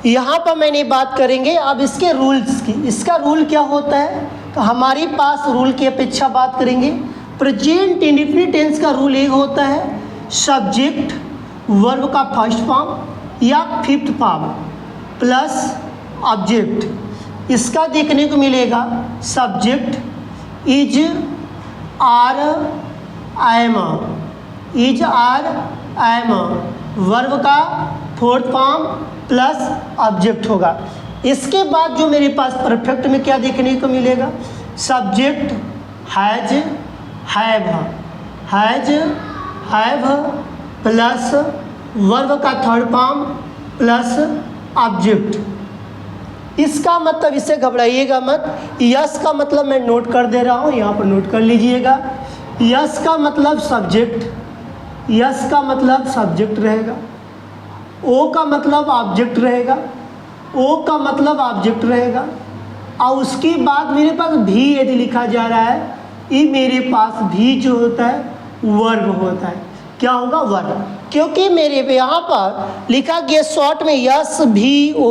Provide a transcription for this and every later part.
यहाँ पर मैंने बात करेंगे अब इसके रूल्स की। इसका रूल क्या होता है, तो हमारे पास रूल की अपेक्षा बात करेंगे। प्रेजेंट इंडेफिनिट टेंस का रूल एक होता है सब्जेक्ट वर्ब का फर्स्ट फॉर्म या फिफ्थ फॉर्म प्लस ऑब्जेक्ट। इसका देखने को मिलेगा subject is are am, is are am, verb का फोर्थ फॉर्म प्लस ऑब्जेक्ट होगा। इसके बाद जो मेरे पास परफेक्ट में क्या देखने को मिलेगा, subject has, have, has, have plus verb का थर्ड फॉर्म प्लस ऑब्जेक्ट। इसका मतलब, इससे घबराइएगा मत, यस का मतलब मैं नोट कर दे रहा हूँ, यहाँ पर नोट कर लीजिएगा। यस का मतलब सब्जेक्ट, यस का मतलब सब्जेक्ट रहेगा, ओ का मतलब ऑब्जेक्ट रहेगा, ओ का मतलब ऑब्जेक्ट रहेगा, और उसके बाद मेरे पास भी यदि लिखा जा रहा है, ये मेरे पास भी जो होता है वर्ब होता है। क्या होगा, वर्ब, क्योंकि मेरे यहाँ पर लिखा गया शॉर्ट में यस भी ओ।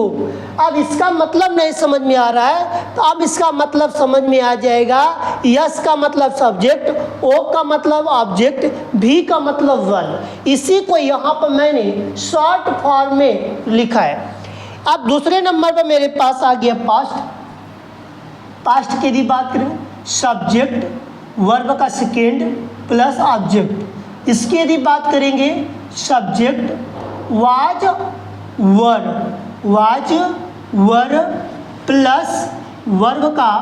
अब इसका मतलब नहीं समझ में आ रहा है, तो अब इसका मतलब समझ में आ जाएगा। यस का मतलब सब्जेक्ट, ओ का मतलब ऑब्जेक्ट, भी का मतलब वर्ब। इसी को यहाँ पर मैंने शॉर्ट फॉर्म में लिखा है। अब दूसरे नंबर पर मेरे पास आ गया पास्ट। पास्ट की यदि बात करें, सब्जेक्ट वर्ब का सेकेंड प्लस ऑब्जेक्ट। इसकी यदि बात करेंगे, subject was were, was were plus verb का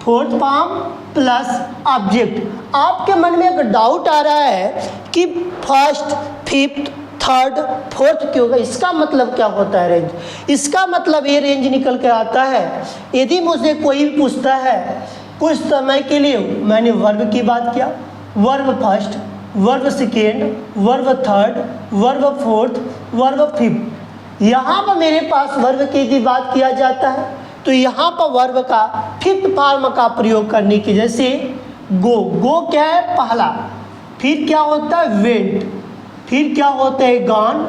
फोर्थ फॉर्म प्लस ऑब्जेक्ट। आपके मन में एक डाउट आ रहा है कि फर्स्ट, फिफ्थ, थर्ड, फोर्थ क्यों होगा, इसका मतलब क्या होता है रेंज। इसका मतलब ये रेंज निकल कर आता है, यदि मुझे कोई पूछता है कुछ समय के लिए, मैंने वर्ब की बात किया, verb first, verb second, verb third, verb fourth, verb fifth. यहाँ पर मेरे पास वर्ब की यदि बात किया जाता है, तो यहाँ पर वर्ब का फिफ्थ फॉर्म का प्रयोग करने की, जैसे गो, गो क्या है पहला, फिर क्या होता है वेंट, फिर क्या होता है गॉन,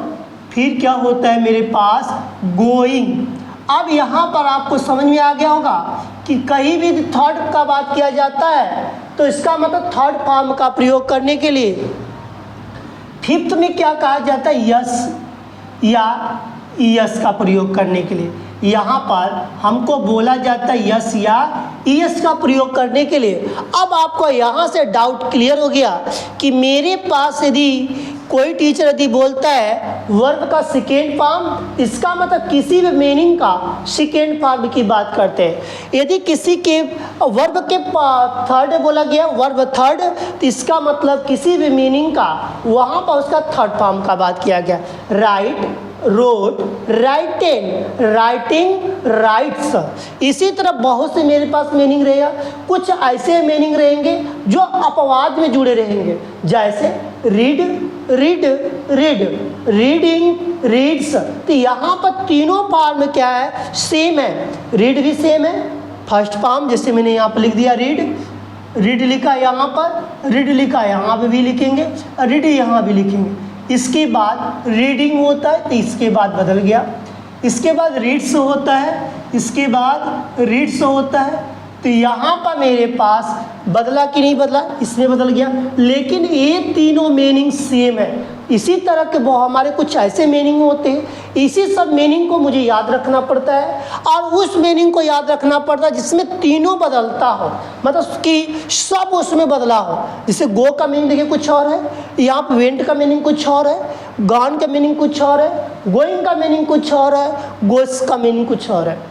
फिर क्या होता है मेरे पास गोइंग। अब यहाँ पर आपको समझ में आ गया होगा कि कहीं भी थर्ड का बात किया जाता है तो इसका मतलब थर्ड फॉर्म का प्रयोग करने के लिए। फिफ्थ में क्या कहा जाता है, यस या यस का प्रयोग करने के लिए। यहाँ पर हमको बोला जाता है यस या यस का प्रयोग करने के लिए। अब आपको यहाँ से डाउट क्लियर हो गया कि मेरे पास यदि कोई टीचर यदि बोलता है वर्ब का सेकेंड फॉर्म, इसका मतलब किसी भी मीनिंग का सेकेंड फॉर्म की बात करते हैं। यदि किसी के वर्ब के थर्ड बोला गया, वर्ब थर्ड, तो इसका मतलब किसी भी मीनिंग का वहाँ पर उसका थर्ड फॉर्म का बात किया गया। Write, wrote, written, writing, writes. इसी तरह बहुत से मेरे पास मीनिंग रहेगा। कुछ ऐसे मीनिंग रहेंगे जो अपवाद में जुड़े रहेंगे, जैसे read, read, read, reading, reads. तो यहाँ पर तीनों फॉर्म क्या है, सेम है। रीड भी सेम है, फर्स्ट फॉर्म जैसे मैंने यहाँ पर लिख दिया रीड, रीड लिखा यहाँ पर, रीड लिखा यहाँ पे भी लिखेंगे, रीड यहाँ भी लिखेंगे। इसके बाद रीडिंग होता है, तो इसके बाद बदल गया। इसके बाद रीड्स होता है, इसके बाद रीड्स होता है। तो यहाँ पर मेरे पास बदला कि नहीं बदला, इसमें बदल गया, लेकिन ये तीनों मीनिंग सेम है। इसी तरह के वो हमारे कुछ ऐसे मीनिंग होते हैं, इसी सब मीनिंग को मुझे याद रखना पड़ता है, और उस मीनिंग को याद रखना पड़ता है जिसमें तीनों बदलता हो, मतलब कि सब उसमें बदला हो। जैसे गो का मीनिंग देखिए कुछ और है, यहाँ पर वेंट का मीनिंग कुछ और है, गॉन का मीनिंग कुछ और है, गोइंग का मीनिंग कुछ और है, गोस का मीनिंग कुछ और है।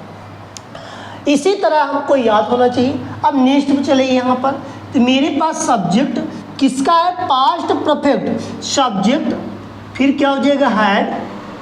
इसी तरह हमको याद होना चाहिए। अब नेक्स्ट में चले यहाँ पर, तो मेरे पास सब्जेक्ट किसका है, पास्ट परफेक्ट। सब्जेक्ट फिर क्या हो जाएगा, हैड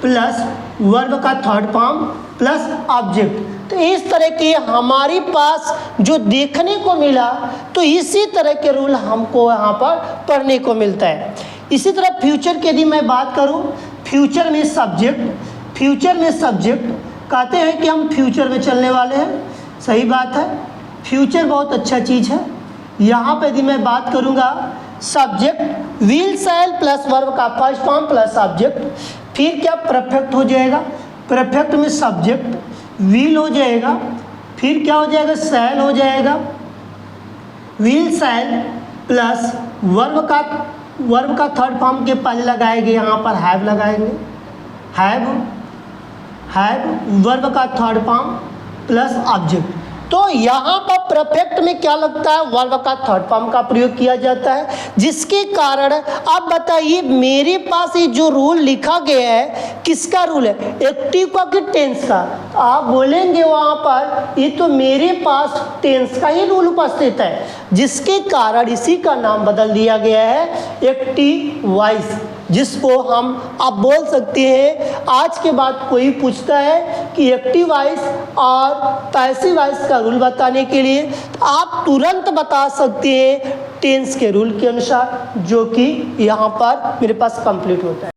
प्लस वर्ब का थर्ड फॉर्म प्लस ऑब्जेक्ट। तो इस तरह के हमारे पास जो देखने को मिला, तो इसी तरह के रूल हमको यहाँ पर पढ़ने को मिलता है। इसी तरह फ्यूचर की यदि मैं बात करूँ, फ्यूचर में सब्जेक्ट, फ्यूचर में सब्जेक्ट कहते हैं कि हम फ्यूचर में चलने वाले हैं। सही बात है, फ्यूचर बहुत अच्छा चीज़ है। यहाँ पे यदि मैं बात करूँगा, subject will shell plus verb का फर्स्ट फॉर्म प्लस ऑब्जेक्ट, फिर क्या परफेक्ट हो जाएगा। परफेक्ट में सब्जेक्ट विल हो जाएगा, फिर क्या हो जाएगा, शैल हो जाएगा, विल शैल प्लस वर्ब का थर्ड फॉर्म के पहले लगाएंगे, यहाँ पर हैव लगाएंगे, हैव वर्ब का थर्ड फॉर्म प्लस ऑब्जेक्ट। तो यहाँ पर परफेक्ट में क्या लगता है, वर्ब का थर्ड फॉर्म का प्रयोग किया जाता है, जिसके कारण अब बताइए मेरे पास ये जो रूल लिखा गया है किसका रूल है, एक्टिव का कि टेंस का। आप बोलेंगे वहाँ पर ये तो मेरे पास टेंस का ही रूल उपस्थित है, जिसके कारण इसी का नाम बदल दिया गया है एक्टिव वॉइस, जिसको हम आप बोल सकते हैं। आज के बाद कोई पूछता है कि एक्टिव वॉइस और पैसिव वॉइस का रूल बताने के लिए आप तुरंत बता सकते हैं टेंस के रूल के अनुसार, जो कि यहाँ पर मेरे पास कंप्लीट होता है।